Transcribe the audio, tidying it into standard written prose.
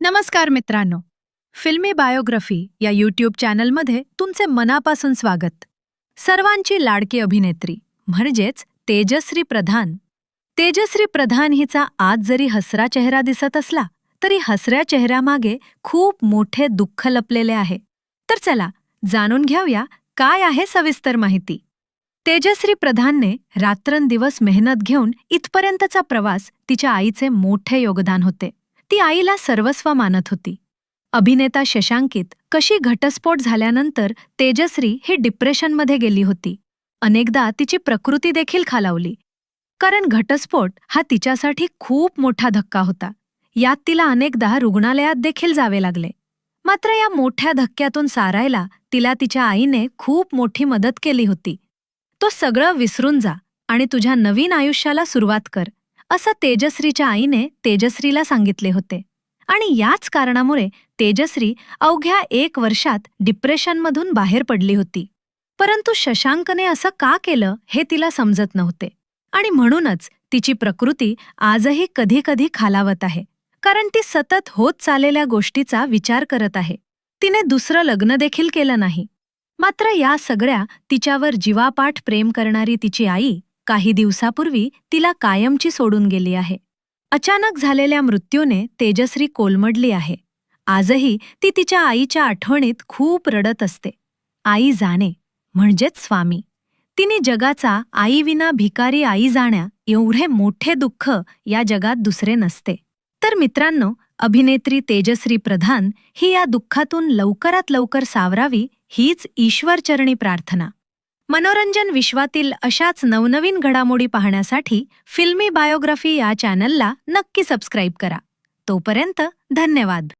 नमस्कार मित्रांनो. फिल्मी बायोग्राफी या यूट्यूब चॅनलमध्ये तुमचे मनापासून स्वागत. सर्वांची लाडकी अभिनेत्री म्हणजेच तेजश्री प्रधान. तेजश्री प्रधान हिचा आज जरी हसरा चेहरा दिसत असला तरी हसऱ्या चेहऱ्यामागे खूप मोठे दुःख लपलेले आहे. तर चला जाणून घेऊया काय आहे सविस्तर माहिती. तेजश्री प्रधानने रात्रंदिवस मेहनत घेऊन इथपर्यंतचा प्रवास तिच्या आईचे मोठे योगदान होते. ती आईला सर्वस्व मानत होती. अभिनेता शशांकित कशी घटस्फोट झाल्यानंतर तेजश्री ही डिप्रेशनमध्ये गेली होती. अनेकदा तिची प्रकृती देखील खालावली. कारण घटस्फोट हा तिच्यासाठी खूप मोठा धक्का होता. यात तिला अनेकदा रुग्णालयात देखील जावे लागले. मात्र या मोठ्या धक्क्यातून सारायला तिला तिच्या आईने खूप मोठी मदत केली होती. तो सगळं विसरून जा आणि तुझ्या नवीन आयुष्याला सुरुवात कर, असं तेजश्रीच्या आईने तेजश्रीला सांगितले होते. आणि याच कारणामुळे तेजश्री अवघ्या 1 वर्षात डिप्रेशनमधून बाहेर पडली होती. परंतु शशांकने असं का केलं हे तिला समजत नव्हते. आणि म्हणूनच तिची प्रकृती आजही कधी कधी खालावत आहे. कारण ती सतत होत चाललेल्या गोष्टीचा विचार करत आहे. तिने दुसरं लग्न देखील केलं नाही. मात्र या सगळ्या तिच्यावर जीवापाड प्रेम करणारी तिची आई काही दिवसापूर्वी तिला कायमची सोडून गेली आहे. अचानक झालेल्या मृत्यूने तेजश्री कोलमडली आहे. आजही ती तिच्या आईच्या आठवणीत खूप रडत असते. आई जाणे म्हणजेच स्वामी. तिने जगाचा आईविना भिकारी आई जाण्या एवढे मोठे दुःख या जगात दुसरे नसते. तर मित्रांनो, अभिनेत्री तेजश्री प्रधान ही या दुःखातून लवकरात लवकर सावरावी हीच ईश्वरचरणी प्रार्थना. मनोरंजन विश्वातील अशाच नवनवीन घडामोडी पाहण्यासाठी फिल्मी बायोग्राफी या चॅनलला नक्की सबस्क्राईब करा. तोपर्यंत धन्यवाद.